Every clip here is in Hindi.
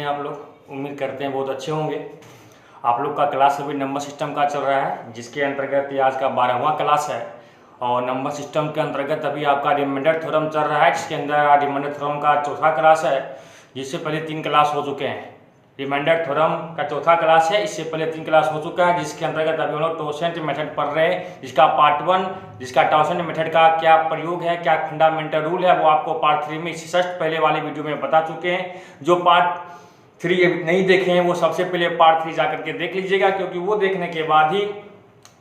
आप लोग? उम्मीद करते हैं बहुत अच्छे होंगे। आप लोग का क्लास अभी नंबर सिस्टम का चल रहा है, जिसके अंतर्गत ये आज का 12वां क्लास है। और नंबर सिस्टम के अंतर्गत अभी आपका रिमाइंडर थ्योरम चल रहा है, जिसके अंदर रिमाइंडर थ्योरम का चौथा क्लास है। जिससे पहले 3 क्लास हो चुके हैं। रिमाइंडर थ्योरम का चौथा क्लास है, इससे पहले 3 क्लास हो चुका है, जिसके अंतर्गत अभी हम लोग टॉसेंट मेथड पढ़ रहे हैं। जिसका पार्ट 1, जिसका टॉसेंट मेथड का क्या प्रयोग है, क्या फंडामेंटल रूल है, वो आपको पार्ट 3 में इससे जस्ट पहले वाले वीडियो में बता चुके हैं। जो पार्ट 3 नहीं देखे हैं वो सबसे पहले पार्ट 3 जाकर के देख लीजिएगा, क्योंकि वो देखने के बाद ही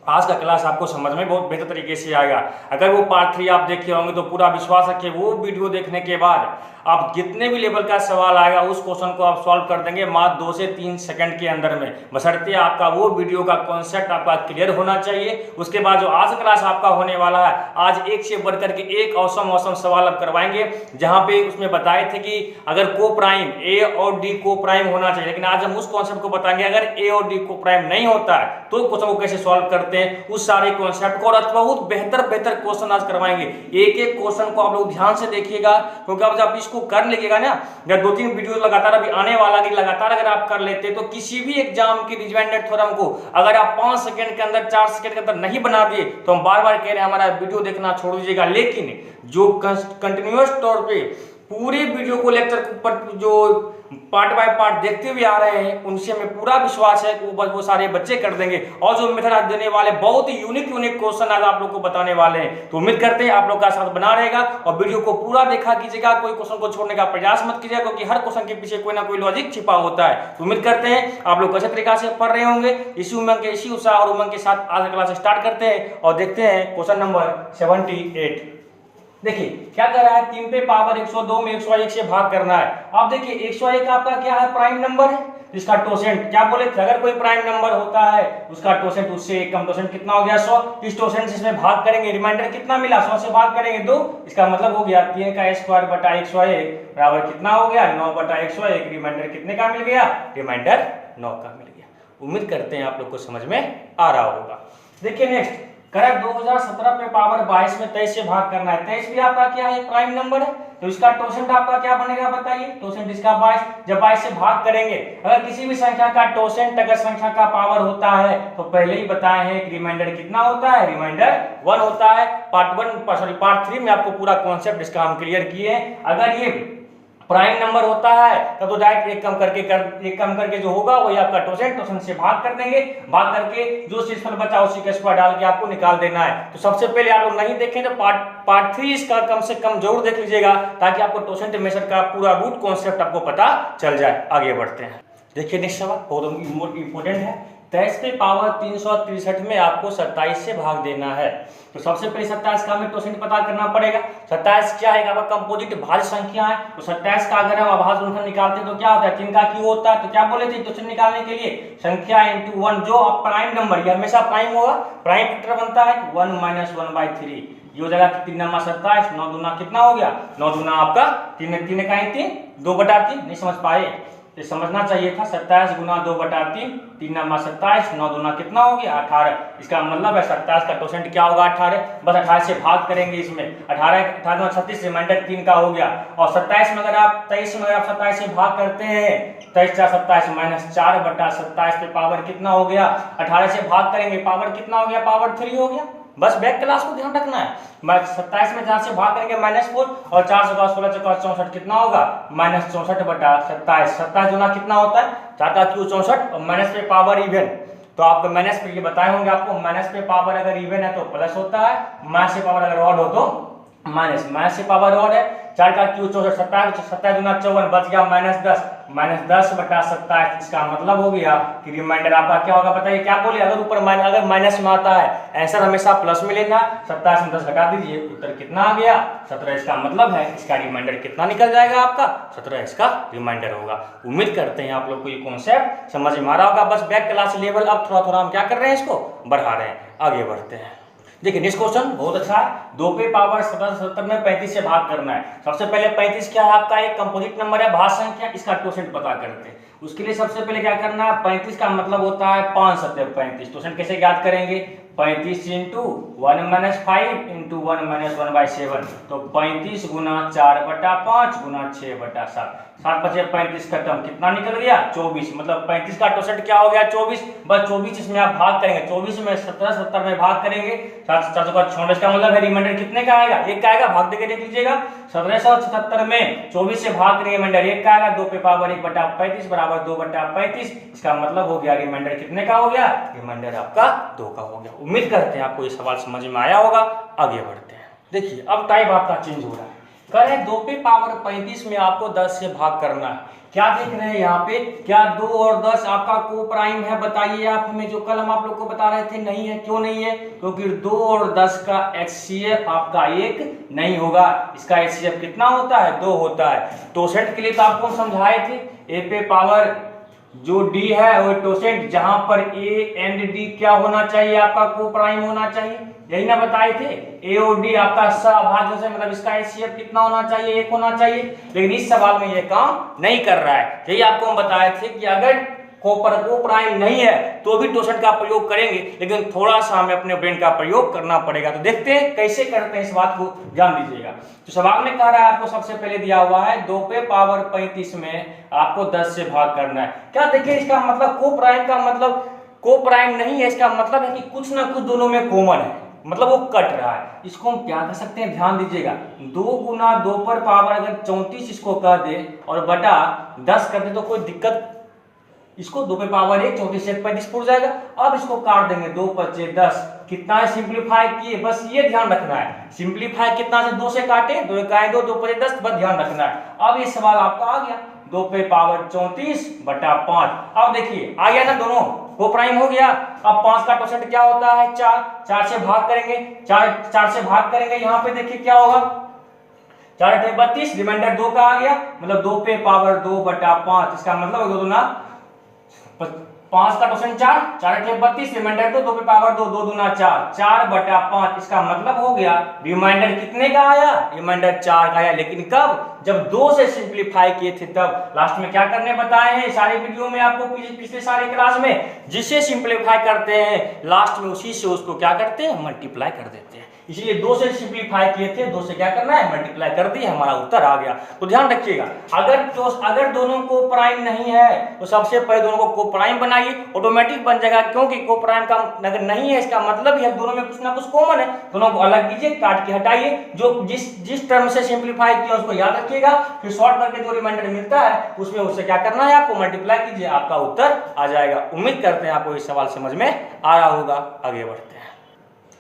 आज का क्लास आपको समझ में बहुत बेहतर तरीके से आएगा। अगर वो पार्ट 3 आप देखे होंगे तो पूरा विश्वास रखिए वो वीडियो देखने के बाद आप जितने भी लेवल का सवाल आएगा उस क्वेश्चन को आप सॉल्व कर देंगे मात्र 2 से 3 सेकंड के अंदर में, बशर्ते आपका वो वीडियो का कॉन्सेप्ट आपका क्लियर होना चाहिए। उसके बाद जो आज क्लास आपका होने वाला है, आज एक से बढ़कर के एक औसम सवाल आप करवाएंगे, जहां पे उसमें बताए थे कि अगर को प्राइम ए और डी को प्राइम होना चाहिए, लेकिन आज हम उस कॉन्सेप्ट को बताएंगे अगर ए और डी को प्राइम नहीं होता है तो क्वेश्चन को कैसे सॉल्व करते हैं, उस सारे कॉन्सेप्ट को। और बहुत बेहतर क्वेश्चन आज करवाएंगे। एक एक क्वेश्चन को आप लोग ध्यान से देखिएगा, क्योंकि अब जब इसको कर लीजिएगा ना, अगर 2-3 वीडियो लगातार अभी आने वाला कि लगातार अगर आप कर लेते तो किसी भी एग्जाम की रिमाइंडर थ्योरम को अगर आप 5 सेकंड के अंदर 4 सेकंड के अंदर नहीं बना दिए तो हम बार बार कह रहे हैं हमारा वीडियो देखना छोड़ दीजिएगा। लेकिन जो कंटिन्यूअस तौर पे पूरे वीडियो को लेक्चर के ऊपर जो पार्ट बाय पार्ट देखते हुए आ रहे हैं, उनसे हमें पूरा विश्वास है कि वो सारे बच्चे कर देंगे। और जो मेथड आज देने वाले बहुत ही यूनिक क्वेश्चन आज आप लोग को बताने वाले हैं, तो उम्मीद करते हैं आप लोग का साथ बना रहेगा और वीडियो को पूरा देखा कीजिएगा। कोई क्वेश्चन को छोड़ने का प्रयास मत कीजिएगा, क्योंकि हर क्वेश्चन के पीछे कोई ना कोई लॉजिक छिपा होता है। तो उम्मीद करते हैं आप लोग अच्छे तरीके से पढ़ रहे होंगे। इसी उमंग के, इसी उत्साह और उमंग के साथ आज क्लास स्टार्ट करते हैं और देखते हैं क्वेश्चन नंबर 78। देखिए क्या कर रहा है, 3 पे पावर 102 में 101 से भाग करना है। आप देखिए 101 आपका क्या है, प्राइम नंबर है। इसका टोसेंट क्या बोले थे, अगर कोई प्राइम नंबर होता है उसका टोसेंट उससे एक कम, टोसेंट कितना हो गया 100। इस टोसेंट से इसमें भाग करेंगे, रिमाइंडर कितना मिला, 100 से भाग करेंगे 2, इसका मतलब हो गया 3 का स्क्वायर बटा 101 बराबर कितना हो गया 9 बटा 101। रिमाइंडर कितने का मिल गया, रिमाइंडर 9 का मिल गया। उम्मीद करते हैं आप लोग को समझ में आ रहा होगा। देखिए नेक्स्ट, करेक्ट 2017 पे पावर 22 में 23 से भाग करना है। 23 भी आपका क्या है, प्राइम नंबर है, तो इसका टोसेंट आपका क्या बनेगा बताइए, टोसेंट इसका 22। जब 22 से भाग करेंगे, अगर किसी भी संख्या का टोसेंट अगर संख्या का पावर होता है तो पहले ही बताए हैं कि रिमाइंडर कितना होता है, रिमाइंडर 1 होता है। पार्ट 3 में आपको पूरा कॉन्सेप्ट इसका हम क्लियर किए हैं। अगर ये प्राइम नंबर होता है तब तो डायरेक्ट एक कम करके जो होगा वही आपका टोसेंट से भाग कर देंगे। भाग करके जो शेषफल बचा उसी का स्क्वायर डाल के आपको निकाल देना है। तो सबसे पहले आप लोग नहीं देखें तो पार्ट 3 इसका कम से कम जरूर देख लीजिएगा, ताकि आपको टोसेंट मेथड का पूरा रूट कॉन्सेप्ट आपको पता चल जाए। आगे बढ़ते हैं। देखिए नेक्स्ट सवाल बहुत इंपॉर्टेंट है। 23 पे पावर 363 में आपको 27 से भाग देना है। तो सबसे पहले 27 का हमें टोसेंट पता करना पड़ेगा। 27 क्या है, आपका कंपोजिट भाज्य संख्या है। तो 27 का अगर हम अभाज्य गुणनफल निकालते हैं तो क्या होता है, 3 का क्यू होता है। तो क्या बोले थे टोसेंट निकालने के लिए, संख्या इंटू 1, जो प्राइम नंबर ये हमेशा प्राइम होगा, प्राइम फैक्टर बनता है 1 - 1/3। ये हो जाएगा 3 × 27, 9 दूना कितना हो गया, 9 दूना आपका 3 का 3, 2/3। नहीं समझ पाए तो समझना चाहिए था, 27 × 2/3, 3 × 27, 9 दूना कितना हो गया 18। इसका मतलब है 27 का टोसेंट क्या होगा 18। बस 18 से भाग करेंगे इसमें, 18 36, रिमाइंडर 3 का हो गया। और 27 में अगर आप 23 में अगर आप 27 से भाग करते हैं, 23 × 27 -4 बटा 27 पे पावर कितना हो गया, 18 से भाग करेंगे पावर कितना हो गया, पावर 3 हो गया। बस बैक क्लास को ध्यान रखना है। 27 में 4 से भाग करेंगे -4 और 4 से 16 से 64 कितना होगा, -64 बटा 27। 27 गुना कितना होता है, 4 का क्यू 64 और माइनस पे पावर इवन। तो आपको माइनस पे ये बताए होंगे आपको, माइनस पे पावर अगर इवन है तो प्लस होता है, माइनस से पावर अगर ऑड हो तो माइनस। माइनस से पावर ऑड है, 4 का क्यू 64, 27 गुना 54 बच गया -10 बटा 27। इसका मतलब हो गया कि रिमाइंडर आपका क्या होगा बताइए। क्या बोले, अगर ऊपर अगर माइनस में आता है आंसर हमेशा प्लस में लेना। 27 में 10 घटा दीजिए, उत्तर कितना आ गया 17। इसका मतलब है इसका रिमाइंडर कितना निकल जाएगा आपका 17 इसका रिमाइंडर होगा। उम्मीद करते हैं आप लोग को ये कॉन्सेप्ट समझ में आ रहा होगा। बस बैक क्लास लेवल अब थोड़ा हम क्या कर रहे हैं, इसको बढ़ा रहे हैं। आगे बढ़ते हैं। देखिए नेक्स्ट क्वेश्चन बहुत अच्छा है। 2 पे पावर 77 में 35 से भाग करना है। सबसे पहले 35 क्या है आपका, एक कंपोजिट नंबर है, भाज्य संख्या, इसका टोसेंट पता करते हैं। उसके लिए सबसे पहले क्या करना है, 35 का मतलब होता है 5 × 35। टोसेंट कैसे ज्ञात करेंगे, 35 इंटू 1-5 इंटू 1-1/7, तो 35 गुना 4/5 गुना 6/7, 7 बचे 35 खत्म, कितना निकल गया 24। मतलब 35 का टोसेट क्या हो गया 24। बस 24 इसमें आप भाग करेंगे, 24 में 17 70 में भाग करेंगे, 7 का 36 का मतलब है रिमाइंडर कितने का आएगा, 1 का आएगा। भाग देके देख लीजिएगा, 1777 में 24 से भाग करेंगे, रिमाइंडर 1 का आएगा। 2 पे पावर 1/35 बराबर 2/35, इसका मतलब हो गया रिमाइंडर कितने का हो गया, रिमाइंडर आपका 2 का हो गया। उम्मीद करते हैं आपको ये सवाल समझ में आया होगा। आगे बढ़ते हैं। देखिए अब टाइप आपका चेंज हो रहा है। कह रहे 2 पे पावर 35 में आपको 10 से भाग करना है। क्या देख रहे हैं यहाँ पे, क्या 2 और 10 आपका को प्राइम है? बताइए आप हमें, जो कल हम आप लोग को बता रहे थे नहीं है। क्यों नहीं है? क्योंकि 2 और 10 का HCF आपका 1 नहीं होगा। इसका HCF कितना होता है, 2 होता है। टोसेंट के लिए तो आपको समझाए थे, ए पे पावर जो D है वो टोसेंट, जहां पर A एंड D क्या होना चाहिए, आपका को प्राइम होना चाहिए, यही ना बताए थे। A और D आपका सहभाज्य से, मतलब इसका HCF कितना होना चाहिए, 1 होना चाहिए। लेकिन इस सवाल में ये काम नहीं कर रहा है। यही आपको हम बताए थे कि अगर को प्राइम नहीं है तो भी टोसेंट का प्रयोग करेंगे, लेकिन थोड़ा सा हमें अपने ब्रेन का प्रयोग करना पड़ेगा। तो देखते हैं कैसे करते हैं, इस बात को ध्यान दीजिएगा। तो सवाल में कह रहा है, आपको सबसे पहले दिया हुआ है 2 पे पावर 35 में आपको 10 से भाग करना है। क्या देखिए इसका मतलब को प्राइम का मतलब को प्राइम नहीं है, इसका मतलब है कि कुछ ना कुछ दोनों में कॉमन है, मतलब वो कट रहा है। इसको हम क्या कर सकते हैं, ध्यान दीजिएगा। 2 गुना 2 पर पावर अगर 34 इसको कह दे और बटा 10 कर दे तो कोई दिक्कत, इसको 2 पे पावर 1 34 से 35 पूरा जाएगा। अब इसको काट देंगे, 2 5 10, कितना है सिंप्लीफाई किए, बस ये ध्यान रखना है। सिंप्लीफाई कितना से 2 से काटे, 2 1 2 2 5 10, बस ध्यान रखना है। अब ये सवाल आपका आ गया 2 पे पावर 34/5। अब देखिए आ गया ना, दोनों वो प्राइम हो गया। अब 5 का टोसेंट क्या होता है 4, 4 से भाग करेंगे, 4 से भाग करेंगे, यहाँ पे देखिए क्या होगा 4 8 32, रिमाइंडर 2 का आ गया। मतलब 2 पे पावर 2/5, इसका मतलब 2 दूना 5 का टोसेंट 4, 4 8 32, रिमाइंडर 2 पे पावर 2, 2 दूना 4, 4/5। इसका मतलब हो गया रिमाइंडर कितने का आया, रिमाइंडर 4 का आया। लेकिन कब, जब 2 से सिंप्लीफाई किए थे तब। लास्ट में क्या करने बताए हैं सारे वीडियो में आपको, पिछले सारे क्लास में, जिसे सिंप्लीफाई करते हैं लास्ट में उसी से उसको क्या करते हैं, मल्टीप्लाई कर देते हैं। इसलिए 2 से सिंप्लीफाई किए थे, 2 से क्या करना है, मल्टीप्लाई कर दिए, हमारा उत्तर आ गया। तो ध्यान रखिएगा, अगर दोनों को प्राइम नहीं है तो सबसे पहले दोनों को प्राइम बनाइए, ऑटोमेटिक बन जाएगा। क्योंकि को प्राइम का अगर नहीं है, इसका मतलब है दोनों में कुछ ना कुछ कॉमन है। दोनों को अलग कीजिए, काट के हटाइए, जो जिस टर्म से सिंप्लीफाई किया उसको याद रखिएगा, फिर शॉर्ट करके जो रिमाइंडर मिलता है उसमें उससे क्या करना है, आपको मल्टीप्लाई कीजिए, आपका उत्तर आ जाएगा। उम्मीद करते हैं आपको ये सवाल समझ में आया होगा। आगे बढ़ते हैं।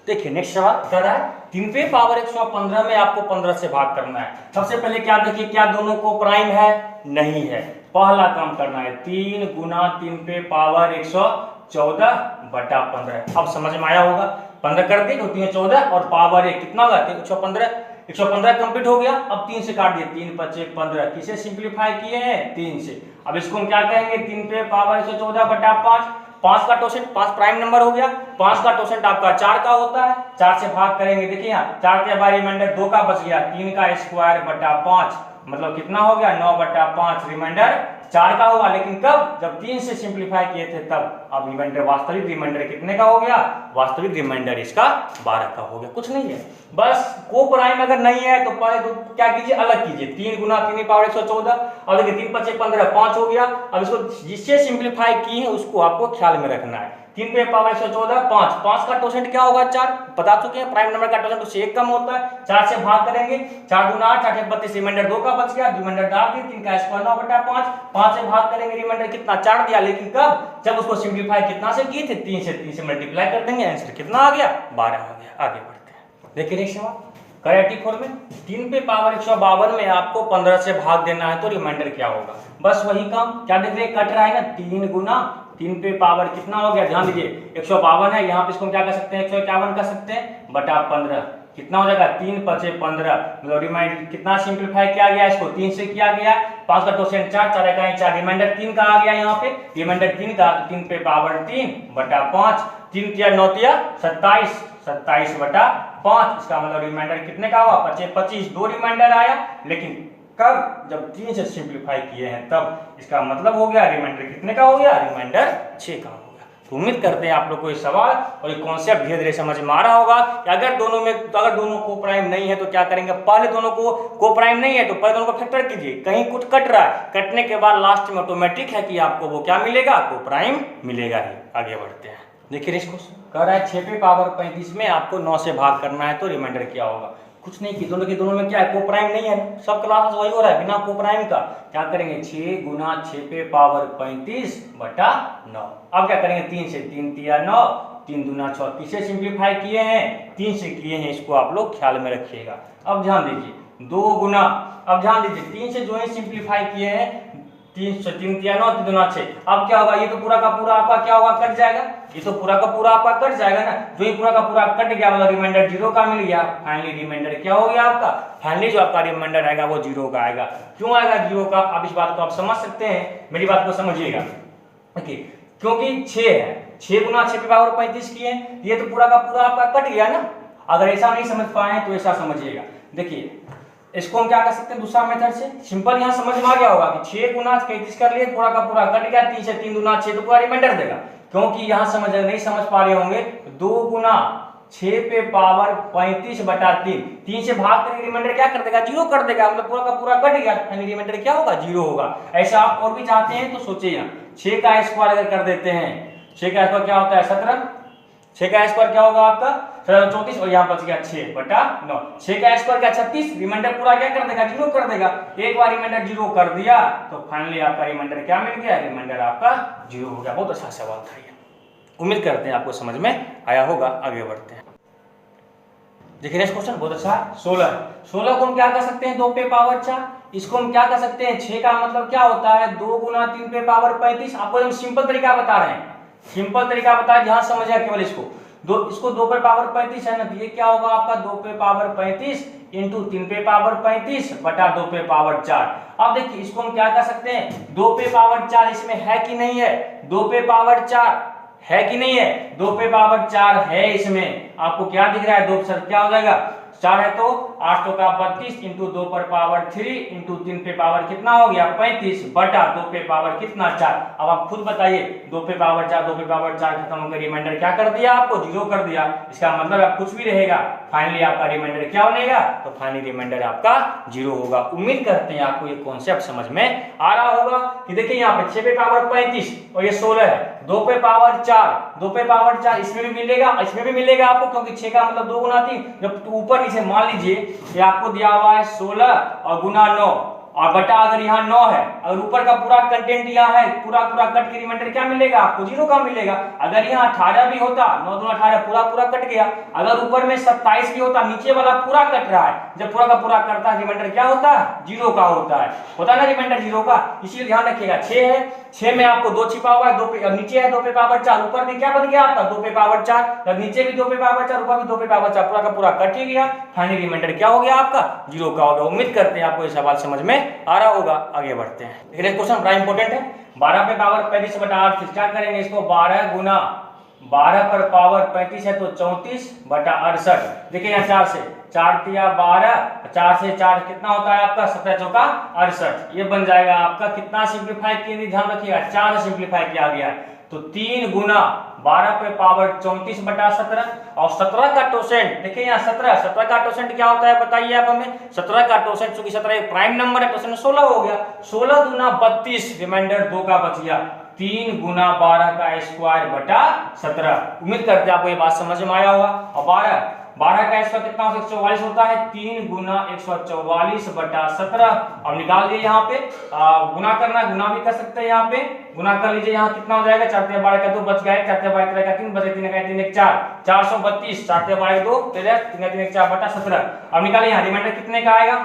देखिए नेक्स्ट सवाल कह रहा है 3 पे पावर 115 में आपको 15 से भाग करना है। सबसे पहले क्या देखिए, क्या दोनों को प्राइम है, नहीं है। पहला काम करना है 3 गुना 3 पे पावर 114/15। अब समझ में आया होगा, 15 कर दिए तो 3 14 और पावर 1 कितना होगा 115, 115 कंप्लीट हो गया। अब 3 से काट दिए, 3 5 15, किसे सिंप्लीफाई किए हैं 3 से। अब इसको हम क्या कहेंगे, 3 पे पावर 114/5। 5 का टोसेंट, 5 प्राइम नंबर हो गया। 5 का टोसेंट आपका 4 का होता है, 4 से भाग करेंगे, देखिए यहाँ 4 के बाद रिमाइंडर 2 का बच गया, 3 का स्क्वायर बटा 5, मतलब कितना हो गया 9/5, रिमाइंडर 4 का होगा। लेकिन कब, जब 3 से सिंप्लीफाई किए थे तब। अब रिमाइंडर, वास्तविक रिमाइंडर कितने का हो गया, वास्तविक रिमाइंडर इसका 12 का हो गया। कुछ नहीं है, बस को प्राइम अगर नहीं है तो पहले तो क्या कीजिए, अलग कीजिए। 3 गुना 3 पावर 114, और देखिए 3 5 15, 5 हो गया। अब इसको जिससे सिंप्लीफाई की है उसको आपको ख्याल में रखना है। 3 पे पावर 114, 5, 5 का टोसेंट क्या होगा 4, बता चुके हैं, प्राइम नंबर का टोसेंट उससे 1 कम होता है। 4 से भाग करेंगे, 4 गुना 8, 8 32, रिमाइंडर 2 का बच गया, रिमाइंडर डाल दिए, 3 का स्क्वायर 9/5, 5 से भाग करेंगे, रिमाइंडर कितना 4 दिया। लेकिन कब, जब उसको सिंप्लीफाई कितना से किए थे 3 से, 3 से मल्टीप्लाई कर देंगे, आंसर कितना आ गया 12 आ गया। आगे बढ़ते हैं। देखिए नेक्स्ट सवाल करेक्ट 84 में 3 पे पावर 152 में आपको 15 से भाग देना है, तो रिमाइंडर क्या होगा, बस वही काम। क्या देख रहे हैं, कट रहा है ना, 3 गुना 3 पे पावर कितना हो गया, ध्यान दीजिए 152 है, यहाँ पे इसको क्या कर सकते हैं 151 कर सकते हैं बटा 15, कितना हो जाएगा 3 5 15, मतलब रिमाइंडर कितना सिंप्लीफाई किया गया, इसको 3 से किया गया। 5 का टोसेंट 4, 4 का 4, रिमाइंडर 3 का आ गया, यहाँ पे रिमाइंडर 3 का, 3 पे पावर 3/5, 3 तिया 9 तिया 27, 27/5, इसका मतलब रिमाइंडर कितने का हुआ 25 25, 2 रिमाइंडर आया। लेकिन कब, जब 3 से सिंप्लीफाई किए हैं तब। इसका मतलब हो गया रिमाइंडर कितने का हो गया, रिमाइंडर 6 का हो गया। तो उम्मीद करते हैं आप लोग को ये सवाल और ये कॉन्सेप्ट धीरे धीरे समझ में आ रहा होगा कि अगर दोनों को प्राइम नहीं है तो क्या करेंगे, पहले दोनों को प्राइम नहीं है तो पहले दोनों को फैक्टर कीजिए, कहीं कुछ कट रहा है, कटने के बाद लास्ट में ऑटोमेटिक है कि आपको वो क्या मिलेगा, को प्राइम मिलेगा ही। आगे बढ़ते हैं, देखिए नेक्स्ट क्वेश्चन कह रहा है 6 पे पावर 35 में आपको 9 से भाग करना है तो रिमाइंडर क्या होगा। कुछ नहीं कि दोनों में क्या है, को प्राइम नहीं है, सब क्लास वही हो रहा है बिना को प्राइम का। क्या करेंगे 6 गुना 6 पे पावर 35 बटा 9। अब क्या करेंगे 3 से 3 तिया 9, 3 दूना 6, किसे सिंप्लीफाई किए हैं, 3 से किए हैं, इसको आप लोग ख्याल में रखिएगा। अब ध्यान दीजिए 2 गुना, अब ध्यान दीजिए 3 से जो है सिंप्लीफाई किए हैं, 3 से 3 तिया 9, 3 दूना 6। अब क्या होगा, ये तो पूरा का पूरा आपका क्या होगा, कट जाएगा, ये तो पूरा का पूरा आपका कट जाएगा ना। जो ये पूरा का पूरा कट गया मतलब रिमाइंडर 0 का मिल गया। फाइनली रिमाइंडर क्या हो गया आपका, फाइनली जो आपका रिमाइंडर आएगा वो 0 का आएगा। क्यों आएगा 0 का, अब इस बात को आप समझ सकते हैं, मेरी बात को समझिएगा। ओके, क्योंकि 6 है, 6 गुना 6 पे पावर 35 किए, ये तो पूरा का पूरा आपका कट गया ना। अगर ऐसा नहीं समझ पाए तो ऐसा समझिएगा। देखिए इसको हम क्या कर सकते हैं दूसरा मेथड से, सिंपल यहाँ समझ में आ गया होगा कि 6 गुना 35 कर लिए, पूरा का पूरा कट गया, 3 से 3 दूना 6 तो पूरा रिमाइंडर देगा। क्योंकि यहाँ नहीं समझ पा रहे होंगे, 2 गुना 6 पे पावर 35 बटा 3 से भाग करके रिमाइंडर क्या कर देगा, 0 कर देगा, मतलब पूरा का पूरा कट गया, रिमाइंडर क्या होगा, 0 होगा। ऐसा आप और भी चाहते हैं तो सोचिए, यहाँ 6 का स्क्वायर अगर कर देते हैं, 6 का स्क्वायर क्या होता है 17, 6 का स्क्वायर क्या होगा आपका 34 और यहाँ बच गया 6 बटा 9। 6 का स्क्वायर क्या 36, रिमाइंडर पूरा क्या कर देगा, 0 कर देगा। एक बार रिमाइंडर 0 कर दिया तो फाइनली आपका रिमाइंडर क्या मिल गया, रिमाइंडर आपका 0 हो गया। बहुत अच्छा सवाल था ये, उम्मीद करते हैं आपको समझ में आया होगा। आगे बढ़ते हैं, देखिए नेक्स्ट क्वेश्चन बहुत अच्छा है। 16 को हम क्या कर सकते हैं 2 पे पावर 4, इसको हम क्या कर सकते हैं 6 का मतलब क्या होता है 2 गुना 3 पे पावर 35। आपको हम सिंपल तरीका बता रहे हैं, सिंपल तरीका बता ध्यान समझिए केवल इसको 2 पे पावर 35 है ना, तो ये क्या होगा आपका 2 पे पावर 35 इंटू 3 पे पावर 35 बटा 2 पे पावर 4। अब देखिए इसको हम क्या कर सकते हैं 2 पे पावर 4 इसमें है कि नहीं है, 2 पे पावर 4 है कि नहीं है, 2 पे पावर 4 है इसमें। आपको क्या दिख रहा है 2 सर क्या हो जाएगा 4 है तो 8 का 32 इंटू 2 पर पावर 3 इंटू 3 पे पावर कितना हो गया 35 बटा 2 पे पावर कितना 4। अब आप खुद बताइए 2 पे पावर 4 2 पे पावर 4 खत्म होकर रिमाइंडर क्या कर दिया आपको 0 कर दिया। इसका मतलब आप कुछ भी रहेगा फाइनली आपका रिमाइंडर क्या बनेगा, तो फाइनली रिमाइंडर आपका 0 होगा। उम्मीद करते हैं आपको ये कॉन्सेप्ट समझ में आ रहा होगा कि देखिए यहाँ पे 6 पे पावर 35 और ये 16 है, 2 पे पावर 4 इसमें भी मिलेगा इसमें भी मिलेगा आपको, क्योंकि 6 का मतलब 2 गुना 3। जब ऊपर नीचे मान लीजिए ये आपको दिया हुआ है 16 और गुना 9 और बटा अगर यहाँ 9 है, अगर ऊपर का पूरा कंटेंट यहाँ है पूरा कट के रिमाइंडर क्या मिलेगा आपको 0 का मिलेगा। अगर यहाँ 18 भी होता 9 दूना 18 पूरा कट गया, अगर ऊपर में 27 भी होता नीचे वाला पूरा कट रहा है, जब पूरा का पूरा करता है रिमाइंडर क्या होता है 0 का होता है ना रिमाइंडर 0 का। इसीलिए ध्यान रखिएगा 6 है, 6 में आपको 2 छिपा हुआ है, 2 पे नीचे है 2 पे पावर 4, ऊपर में क्या बन गया आपका 2 पे पावर 4, तब नीचे भी 2 पे पावर 4 ऊपर भी 2 पे पावर 4 पूरा का पूरा कट ही गया, फाइनली रिमाइंडर क्या हो गया आपका 0 का होगा। उम्मीद करते हैं आपको ये सवाल समझ में आ रहा होगा। आगे बढ़ते हैं, देखिए क्वेश्चन बड़ा इंपॉर्टेंट है। 12 पे पावर 35 बटा 8 क्या करेंगे इसको 12 गुना 12 पर पावर 35 है तो 34 बटा 68। देखिए यहाँ 4 से 4 तिया 12, 4 से 4 कितना होता है आपका 17 चौका 68। ये बन जाएगा आपका कितना सिंप्लीफाई किए ध्यान रखिएगा 4 सिंप्लीफाई किया गया है तो 3 गुना 12 पे पावर 34 बटा 17 और 17 का टोसेंट देखिए यहाँ 17 का टोसेंट क्या होता है बताइए आप हमें। 17 का टोसेंट चूंकि 17 एक प्राइम नंबर है टोसेंट 16 हो गया, 16 दूना 32 रिमाइंडर 2 का बच गया 3 गुना 12 का स्क्वायर बटा 17। उम्मीद करते हैं आपको ये बात समझ में आया होगा। और 12 का स्क्वायर कितना 144 होता है 3 गुना 144 बटा 17। अब निकाल दिए यहाँ पे गुना करना गुना भी कर सकते हैं, यहाँ पे गुना कर लीजिए यहाँ कितना हो जाएगा 4 तिया 12 का 2 बच गया 4 तिया 12 का 3 बचे 3 का 3 1 4 432 4 तिया 12 2 3 3 1 4 बटा 17। अब निकालिए यहाँ रिमाइंडर कितने का आएगा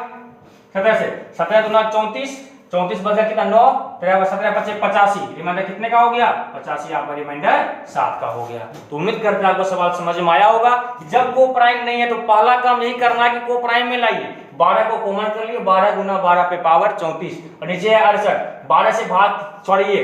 17 से 17 दूना 34 बच गया कितना 9 17 बचे 85 रिमाइंडर कितने का हो गया 85 आपका रिमाइंडर 7 का हो गया। तो उम्मीद करते हैं आपको सवाल समझ में आया होगा। जब को प्राइम नहीं है तो पहला काम यही करना है कि को प्राइम में लाइए, 12 को कॉमन कर लिए 12 गुना 12 पे पावर 34 और नीचे है 68, 12 से भाग छोड़िए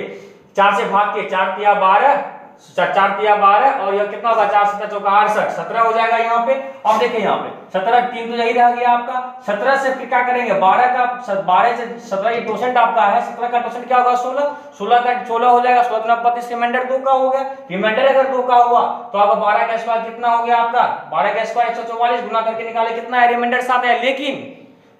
4 से भाग के 4 तिया 12 4 तिया 12 और यह कितना होगा 4 7 चौका 68, 17 हो जाएगा यहाँ पे। और देखिए यहाँ पे 17 3 तो यही रह गया आपका। 17 से फिर क्या करेंगे 12 से 17 ये क्वोशंट आपका है, 17 का क्वोशंट क्या होगा 16, 16 का 16 हो जाएगा, 16 गुना 32, रिमाइंडर 2 का हो गया। रिमाइंडर अगर 2 का हुआ तो आपका 12 का स्क्वायर कितना हो गया आपका 12 का स्क्वायर 144, गुना करके निकाले कितना है रिमाइंडर 7 है। लेकिन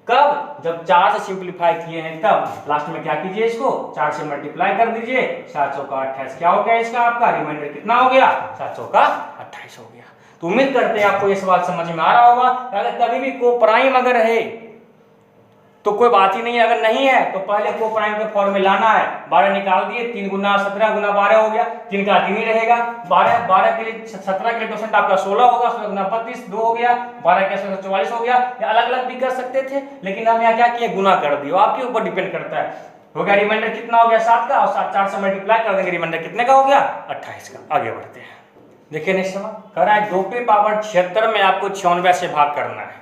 कब जब 4 से सिंपलीफाई किए हैं तब लास्ट में क्या कीजिए इसको 4 से मल्टीप्लाई कर दीजिए, 7 चौका 28 क्या हो गया इसका आपका रिमाइंडर कितना हो गया 7 चौका 28 हो गया। तो उम्मीद करते हैं आपको ये सवाल समझ में आ रहा होगा। अगर कभी भी को प्राइम अगर है तो कोई बात ही नहीं है, अगर नहीं है तो पहले को प्राइम के फॉर्म में लाना है। 12 निकाल दिए, 3 गुना 17 गुना 12 हो गया, 3 का 3 ही रहेगा। 12 के लिए 17 के लिए क्वोशंट आपका 16 होगा, 16 गुना 32 2 हो गया, 12 के 44 हो गया। या अलग अलग भी कर सकते थे लेकिन हम यहाँ क्या किए गुना कर दिए, आपके ऊपर डिपेंड करता है। हो गया रिमाइंडर कितना हो गया 7 का, और 4 से मल्टीप्लाई कर देंगे रिमाइंडर कितने का हो गया 28 का। आगे बढ़ते हैं। देखिए नेक्स्ट सवाल कह रहा है 2 पे पावर 76 में आपको 96 से भाग करना है।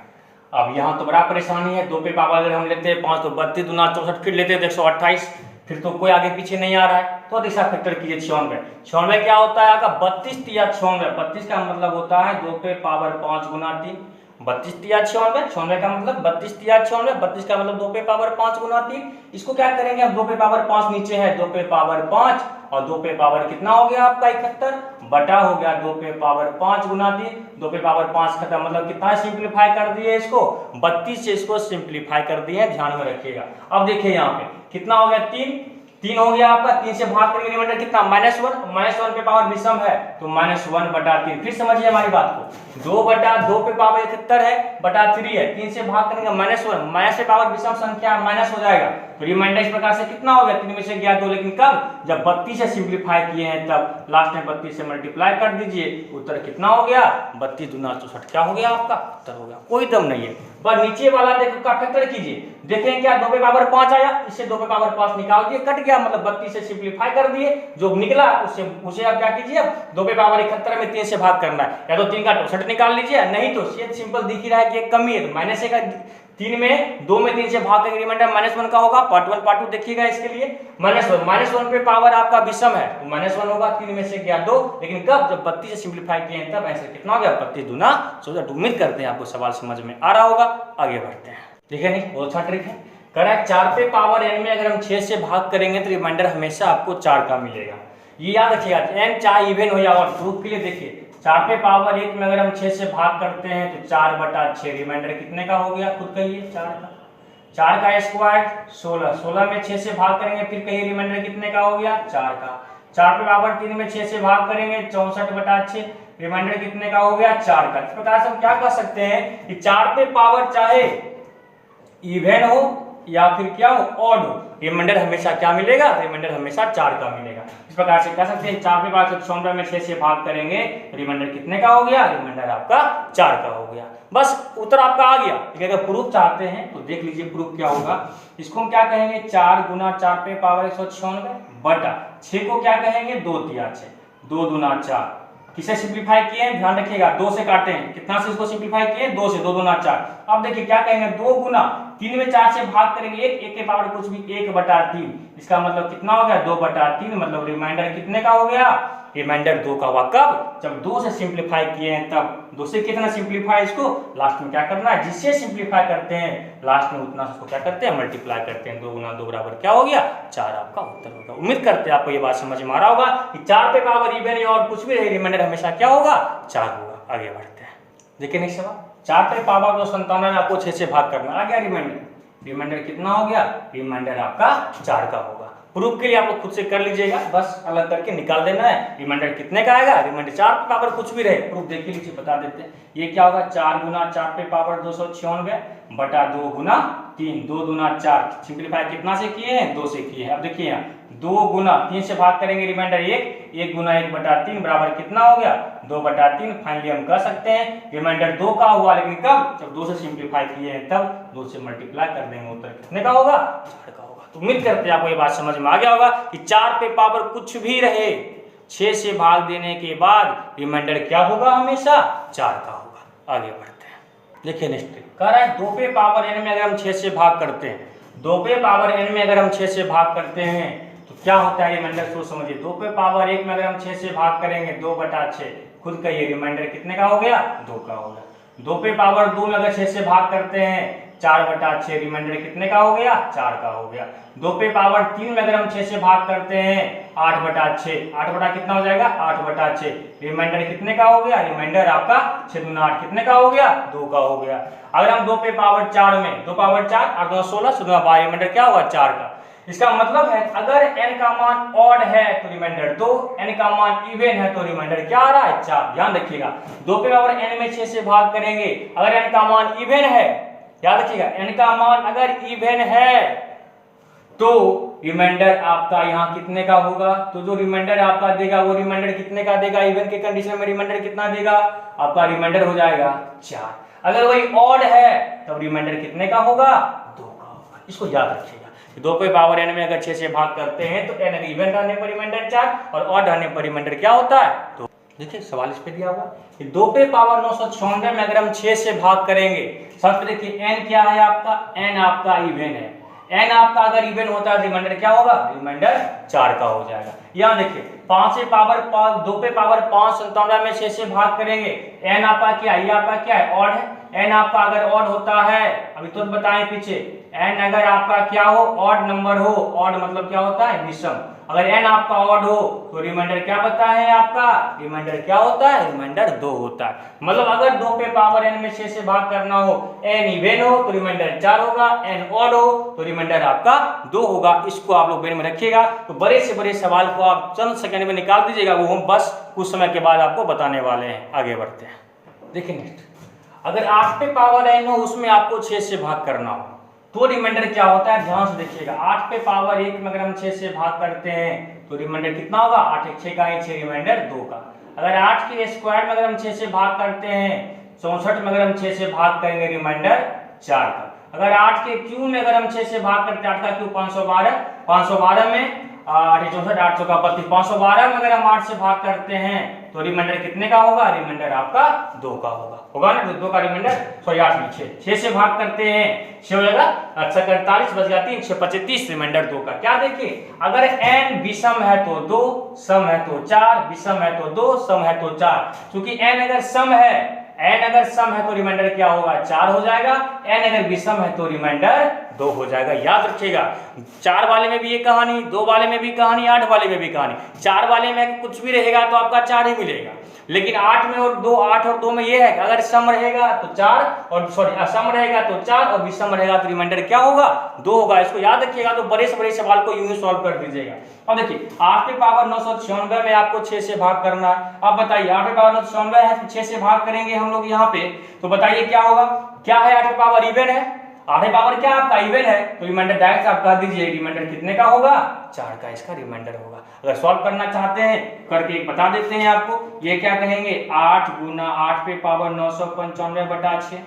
अब यहाँ तो बड़ा परेशानी है, 2 पे पावर अगर हम लेते हैं 5 तो 32 दूना 64, फिर लेते हैं 128, फिर तो कोई आगे पीछे नहीं आ रहा है। तो दिशा फैक्टर कीजिए 96। 96 क्या होता है आपका 32 तिया 96। 32 का मतलब होता है 2 पे पावर 5 गुना 3, 32 तिया 96। 96 का मतलब 32 तिया 96, 32 का मतलब 2 पे पावर 5 गुना 3। इसको क्या करेंगे अब 2 पे पावर 5 नीचे है, 2 पे पावर 5 और 2 पे पावर कितना हो गया आपका 71 बटा हो गया 2 पे पावर 5 गुना 3, 2 पे पावर 5 खत्म, मतलब कितना सिंप्लीफाई कर दिए इसको 32 से इसको सिंप्लीफाई कर दिए, ध्यान में रखिएगा। अब देखिए यहाँ पे कितना हो गया 3 हो गया आपका, 3 से भाग करेंगे रिमाइंडर कितना -1 पे पावर विषम है तो -1 बटा 3। फिर समझिए हमारी बात को, 2 बटा 2 पे पावर 71 है बटा 3 है, 3 से भाग करेंगे -1, माइनस पे पावर विषम संख्या माइनस हो जाएगा तो रिमाइंडर इस प्रकार से कितना हो गया 3 में से गया 2, लेकिन कब जब 32 से सिंप्लीफाई किए हैं तब लास्ट में 32 से मल्टीप्लाई कर दीजिए, उत्तर कितना हो गया 32 दूना 64 क्या हो गया आपका उत्तर हो गया। कोई दम नहीं है, पर नीचे वाला देखो का फैक्टर कीजिए, देखें क्या 2 पे पावर 5 आया, इससे 2 पे पावर 5 निकाल दिए, कट गया, मतलब 32 से सिंप्लीफाई कर दिए, जो निकला उसे आप क्या कीजिए 2 पे पावर 71 में 3 से भाग करना है, या तो 3 का 64 निकाल लीजिए, नहीं तो सीधे सिंपल दिख ही रहा है कि एक कमी है तो -1 का 3 में 2 में 3 से भाग करेंगे रिमाइंडर -1 का होगा। पार्ट 1 पार्ट 2 देखिएगा इसके लिए -1 पे पावर आपका विषम है तो -1 होगा, 3 में से गया 2, लेकिन कब जब 32 से सिंप्लीफाई किए हैं तब ऐसे कितना हो गया 32 दूना 64। उम्मीद करते हैं आपको सवाल समझ में आ रहा होगा। आगे बढ़ते हैं। देखिए नहीं बहुत अच्छा ट्रिक है, कह रहा है 4 पे पावर n में अगर हम 6 से भाग करेंगे तो रिमाइंडर हमेशा आपको 4 का मिलेगा। ये याद रखिएगा, n चाहे इवन हो या ऑड। प्रूफ के लिए देखिए 4 पे पावर 1 में अगर हम 6 से भाग करते हैं तो 4 बटा 6 रिमाइंडर कितने का हो गया खुद कहिए 4 का स्क्वायर 16, 16 में 6 से भाग करेंगे फिर कहिए रिमाइंडर कितने का हो गया 4 का। 4 पे पावर 3 में 6 से भाग करेंगे 64 बटा 6 रिमाइंडर कितने का हो गया 4 का। इस प्रकार से हम क्या कर सकते हैं कि 4 पे पावर चाहे इवन हो या फिर क्या हो ऑड हो, रिमाइंडर हमेशा क्या मिलेगा रिमाइंडर हमेशा 4 का मिलेगा। इस प्रकार से कह सकते हैं 4 पे पावर 96 में 6 से भाग करेंगे रिमाइंडर कितने का हो गया रिमाइंडर आपका 4 का हो गया। बस उत्तर आपका आ गया। अगर प्रूफ चाहते हैं तो देख लीजिए प्रूफ क्या होगा। इसको हम क्या कहेंगे 4 गुना 4 पे पावर 196 बटा 6 को क्या कहेंगे 2 तिया 6, 2 दूना 4। किसे सिंप्लीफाई किए हैं ध्यान रखिएगा, 2 से काटे हैं, कितना से इसको सिंप्लीफाई किए 2 से, 2 दूना 4। अब देखिए क्या कहेंगे 2 गुना 3 में 4 से भाग करेंगे 1 के पावर कुछ भी 1 बटा 3, इसका मतलब कितना हो गया 2 बटा 3, मतलब रिमाइंडर कितने का हो गया रिमाइंडर 2 का हुआ। कब जब 2 से सिंप्लीफाई किए हैं तब। 2 से कितना सिंप्लीफाई इसको लास्ट में क्या करना है जिससे सिंप्लीफाई करते हैं लास्ट में उतना उसको क्या करते हैं मल्टीप्लाई करते हैं, 2 गुना 2 बराबर क्या हो गया 4 आपका उत्तर होगा। उम्मीद करते हैं आपको ये बात समझ में आ रहा होगा कि 4 पे पावर इवन और कुछ भी रहे रिमाइंडर हमेशा क्या होगा 4 होगा। आगे बढ़ते हैं। देखिए नेक्स्ट सवाल 4 पे पावर 297 में आपको 6 से भाग करना आ गया रिमाइंडर कितना हो गया रिमाइंडर आपका 4 का होगा। प्रूफ के लिए आप लोग खुद से कर लीजिएगा, बस अलग करके निकाल देना है रिमाइंडर कितने का आएगा रिमाइंडर 4 पे पावर कुछ भी रहे। प्रूफ देख लीजिए बता देते हैं। ये क्या होगा 4 गुना 4 पे पावर 296 बटा 2 गुना 3, 2 दूना 4। सिंप्लीफाई कितना से किए हैं 2 से किए हैं। अब देखिए यहाँ 2 गुना 3 से भाग करेंगे रिमाइंडर 1 गुना 1 बटा 3 बराबर कितना हो गया 2 बटा 3। फाइनली हम कह सकते हैं रिमाइंडर 2 का हुआ, लेकिन कब जब 2 से सिंप्लीफाई किए हैं तब 2 से मल्टीप्लाई कर देंगे, उत्तर कितने का होगा 4 का होगा। तो उम्मीद करते हैं आपको ये बात समझ में आ गया होगा कि 4 पे पावर कुछ भी रहे 6 से भाग देने के बाद रिमाइंडर क्या होगा हमेशा 4 का होगा। आगे बढ़ते हैं। देखिए नेक्स्ट कह रहा है 2 पे पावर n में अगर हम 6 से भाग करते हैं 2 पे पावर n में अगर हम 6 से भाग करते हैं तो क्या होता है रिमाइंडर, सोच समझिए। 2 पे पावर 1 में अगर हम 6 से भाग करेंगे 2/6, खुद कहिए रिमाइंडर कितने का हो गया, 2 का हो गया। 2 पे पावर 2 में अगर 6 से भाग करते हैं 4/6, रिमाइंडर कितने का हो गया, 4 का हो गया। 2 पे पावर 3 में अगर हम 6 से भाग करते हैं 8/6, 8 बटा कितना हो जाएगा, 8/6, रिमाइंडर कितने का हो गया, रिमाइंडर आपका 6 दूना 8 कितने का हो गया, 2 का हो गया। अगर हम 2 पे पावर 4 में 2 पावर 4 8 2 16 16 12, रिमाइंडर क्या होगा, 4 का। इसका मतलब है अगर n का मान ऑड है तो रिमाइंडर 2, n का मान इवन है तो रिमाइंडर क्या आ रहा है, 4। ध्यान रखिएगा 2 पे पावर n में 6 से भाग करेंगे, अगर n का मान इवन है, याद रखिएगा n का मान अगर इवन है तो रिमाइंडर आपका यहाँ कितने का होगा, तो जो रिमाइंडर आपका देगा वो रिमाइंडर कितने का देगा, इवन के कंडीशन में रिमाइंडर कितना देगा, आपका रिमाइंडर हो जाएगा 4। अगर वही ऑड है तब रिमाइंडर कितने का होगा, 2 का होगा। इसको याद रखिएगा। 2 पे पावर n में अगर 6 से भाग करते हैं तो n इवन रहने पर रिमाइंडर 4 और ऑड रहने पर रिमाइंडर क्या होता है, तो देखिए सवाल इस पे दिया हुआ है। 2 पे पावर 996 में अगर हम 6 से भाग करेंगे, सबसे देखिए n क्या है आपका, n आपका इवन है, n आपका अगर इवन होता है रिमाइंडर क्या होगा, रिमाइंडर 4 का हो जाएगा। यहाँ देखिए 5 से पावर 5, 2 पे पावर 597 में 6 से भाग करेंगे, n आपका क्या, ये आपका क्या है, ऑड है। n आपका अगर ऑड होता है, अभी तो बताएं पीछे, n अगर आपका क्या हो, ऑड नंबर हो, ऑड मतलब क्या होता है, विषम। अगर n आपका ऑड हो तो रिमाइंडर क्या बता है आपका, रिमाइंडर क्या होता है, रिमाइंडर 2 होता है। मतलब अगर 2 पे पावर n में 6 से भाग करना हो, n इवन हो तो रिमाइंडर 4 होगा, n ऑड हो तो रिमाइंडर आपका 2 होगा। इसको आप लोग ब्रेन में रखिएगा। तो बड़े से बड़े सवाल को आप चंद सेकंड में निकाल दीजिएगा, वो हम बस कुछ समय के बाद आपको बताने वाले हैं। आगे बढ़ते हैं, देखिए नेक्स्ट, अगर 8 पे पावर n हो उसमें आपको 6 से भाग करना हो तो रिमाइंडर क्या होता है, ध्यान से देखिएगा। 8 पे पावर 1 में अगर हम 6 से भाग करते हैं तो रिमाइंडर कितना होगा, 8 1 6 का 6, रिमाइंडर 2 का। अगर 8 के स्क्वायर में अगर हम 6 से भाग करते हैं 64 में अगर हम 6 से भाग करेंगे रिमाइंडर 4 का। अगर 8 के क्यूब में अगर हम 6 से भाग करते हैं, 8 का क्यूब 512, 512 में 8 64 800 का 32, 512 में अगर हम 8 से भाग करते हैं तो रिमाइंडर कितने का होगा, रिमाइंडर आपका 2 का होगा ना, 2 का रिमाइंडर, सॉरी 8 में 6 से भाग करते हैं 6 हो जाएगा, अच्छा 48 बच गया 3 6 35, रिमाइंडर 2 का। क्या देखिए, अगर n विषम है तो 2, सम है तो 4, विषम है तो 2, सम है तो 4। क्योंकि n अगर सम है, n अगर सम है तो रिमाइंडर क्या होगा, 4 हो जाएगा, n अगर विषम है तो रिमाइंडर 2 हो जाएगा। याद रखिएगा 4 वाले में भी ये कहानी, 2 वाले में भी कहानी, 8 वाले में भी कहानी। 4 वाले में कुछ भी रहेगा तो आपका 4 ही मिलेगा, लेकिन 8 में और 2, 8 और 2 में ये है कि अगर सम रहेगा तो 4 और सॉरी असम रहेगा तो 4 और विषम रहेगा तो रिमाइंडर क्या होगा, 2 होगा। इसको याद रखिएगा। तो बड़े से बड़े सवाल को यूं ही सॉल्व कर दीजिएगा। अब देखिए 8 पे पावर 996 में आपको 6 से भाग करना है। अब बताइए 8 पे पावर 996 है, 6 से भाग करेंगे हम लोग यहाँ पे, तो बताइए क्या होगा, क्या है 8 पे पावर इवन है, 8 पावर क्या आपका इवन है, तो रिमाइंडर डायरेक्ट आप कह दीजिए रिमाइंडर कितने का होगा, 4 का इसका रिमाइंडर होगा। अगर सॉल्व करना चाहते हैं करके बता देते हैं आपको। ये क्या कहेंगे, 8 गुना 8 पे पावर 995/6,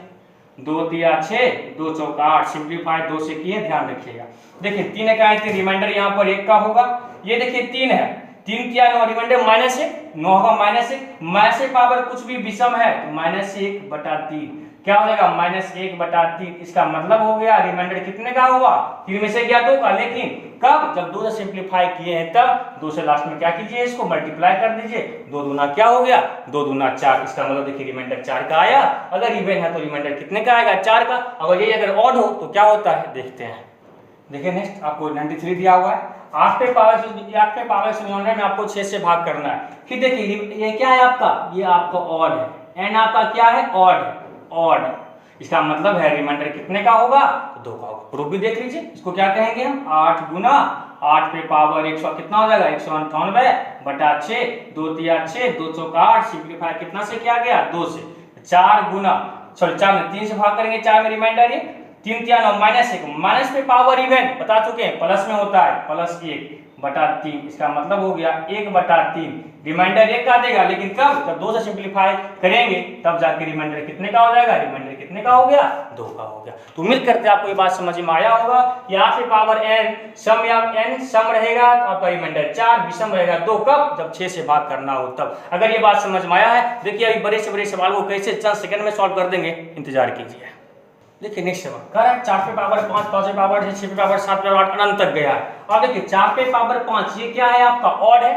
2 दिया 6, 2 चौका 8, सिंप्लीफाई 2 से किए, ध्यान रखिएगा। देखिए 3 का है, रिमाइंडर यहाँ पर 1 का होगा। ये देखिए 3 है, 3 किया 9, रिमाइंडर -1, 9 होगा -1, माइनस से पावर कुछ भी विषम है तो -1/3 क्या हो जाएगा, -1/3। इसका मतलब हो गया रिमाइंडर कितने का होगा, 3 में से गया 2 का, लेकिन कब, जब 2 से सिंप्लीफाई किए हैं तब 2 से लास्ट में क्या कीजिए, इसको मल्टीप्लाई कर दीजिए, 2 दूना क्या हो गया, 2 दूना 4। इसका मतलब देखिए रिमाइंडर 4 का आया। अगर इवन है तो रिमाइंडर कितने का आएगा, 4 का। अगर ये अगर ऑड हो तो क्या होता है, देखते हैं। देखिए नेक्स्ट आपको 93 दिया हुआ है। 8 पे पावर 99 में आपको 6 से भाग करना है। फिर देखिए ये क्या है आपका, ये आपका ऑड है, एन आपका क्या है, ऑड है, ऑड। इसका मतलब है रिमाइंडर कितने का होगा, तो 2 का होगा। प्रूफ भी देख लीजिए। इसको क्या कहेंगे हम, 8 गुना 8 पे पावर 100 कितना हो जाएगा, 198/6, 2 दिया 6, 2 चौका 8, सिंप्लीफाई कितना से किया गया, 2 से। 4 गुना सॉरी 4 में 3 से भाग करेंगे, 4 में रिमाइंडर ये 3 दिया 9, -1, माइनस पे पावर इवन बता चुके हैं, प्लस में होता है, +1/3। इसका मतलब हो गया 1/3। रिमाइंडर 1 का देगा, लेकिन कब, जब 2 से सिंप्लीफाई करेंगे तब जाके रिमाइंडर कितने का हो जाएगा, रिमाइंडर कितने का हो गया, 2 का हो गया। तो उम्मीद करते हैं आपको ये बात समझ में आया होगा। यहाँ पे पावर n सम या n सम रहेगा तो आपका रिमाइंडर 4, विषम रहेगा 2, कब, जब 6 से भाग करना हो तब। अगर ये बात समझ में आया है, देखिए अभी बड़े से बड़े सवाल को कैसे चंद सेकंड में सॉल्व कर देंगे, इंतजार कीजिए। देखिए नेक्स्ट सवाल कह रहा है 4 पे पावर 5, 5 पे पावर 6, 6 पे पावर 7 पे पावर 8 अनंत तक गया है। और देखिए 4 पे पावर 5 ये क्या है आपका ऑड है,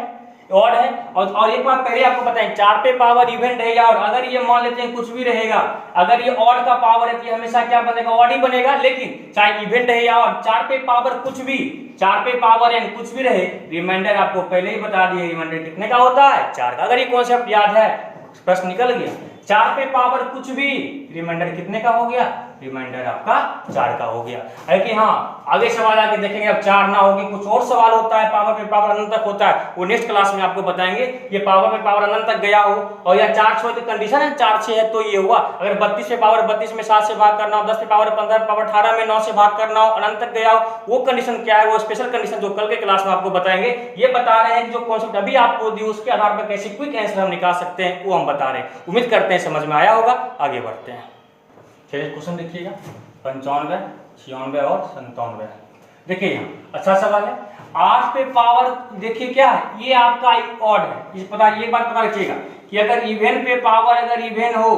ऑड है। और एक बात पहले आपको बताएं 4 पे पावर इवन रहेगा, और अगर ये मान लेते हैं कुछ भी रहेगा, अगर ये ऑड का पावर है तो ये हमेशा क्या बनेगा, ऑड ही बनेगा। लेकिन चाहे इवन रहे या और 4 पे पावर कुछ भी, 4 पे पावर एन कुछ भी रहे, रिमाइंडर आपको पहले ही बता दिए रिमाइंडर कितने का होता है, 4 का। अगर ये कॉन्सेप्ट याद है प्रश्न निकल गया। 4 पे पावर कुछ भी, रिमाइंडर कितने का हो गया, रिमाइंडर आपका 4 का हो गया है कि हाँ। आगे सवाल आके देखेंगे, अब 4 ना होगी कुछ और सवाल होता है, पावर पे पावर अनंत तक होता है, वो नेक्स्ट क्लास में आपको बताएंगे। ये पावर पे पावर अनंत तक गया हो और या 4 6 तो कंडीशन है 4 6 है तो ये हुआ। अगर 32 पे पावर 32 में 7 से भाग करना हो, 10 पे पावर 15 पे पावर 18 में 9 से भाग करना हो, अनंत तक गया हो, वो कंडीशन क्या है, वो स्पेशल कंडीशन जो कल के क्लास में आपको बताएंगे। ये बता रहे हैं कि जो कॉन्सेप्ट अभी आपको दी उसके आधार पर कैसे क्विक आंसर हम निकाल सकते हैं वो हम बता रहे हैं। उम्मीद करते हैं समझ में आया होगा। आगे बढ़ते हैं, चलिए क्वेश्चन देखिएगा 95, 96 और 97। देखिए यहाँ अच्छा सवाल है। 8 पे पावर देखिए क्या है, ये आपका ऑड है। इस पता ये बात पता रखिएगा कि अगर इवन पे पावर अगर इवन हो,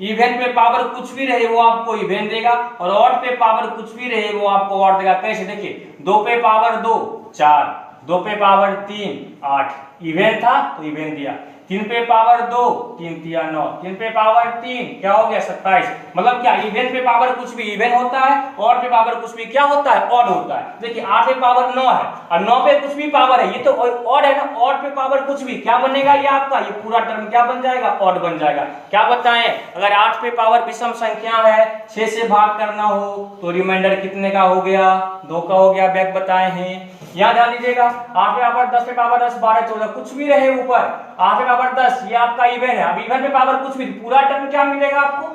इवन पे पावर कुछ भी रहे वो आपको इवन देगा, और ऑड पे पावर कुछ भी रहे वो आपको ऑड देगा। कैसे देखिए 2 पे पावर 2 4, 2 पे पावर 3 8, इवन था तो इवन दिया। 3 पे पावर 2 3 3 9, 3 पे पावर 3 क्या हो गया 27। मतलब क्या इवन पे पावर कुछ भी इवन होता है, ऑड पे पावर कुछ भी क्या होता है, ऑड होता है। देखिए 8 पे पावर 9 है और 9 पे कुछ भी पावर है, ये तो ऑड है ना। ऑड पे पावर कुछ भी क्या बनेगा, ये आपका ये पूरा टर्म क्या बन जाएगा, ऑड बन जाएगा। क्या बताएं, अगर 8 पे पावर विषम संख्या है, 6 से भाग करना हो तो रिमाइंडर कितने का हो गया, 2 का हो गया। बैक बताए हैं, यहाँ ध्यान दीजिएगा। 8 पे पावर 10 पे पावर 10 12 14 कुछ भी रहे ऊपर, 8 पे पावर 10 ये आपका इवन है। अब इवन पे पावर कुछ भी, पूरा टर्म क्या मिलेगा आपको,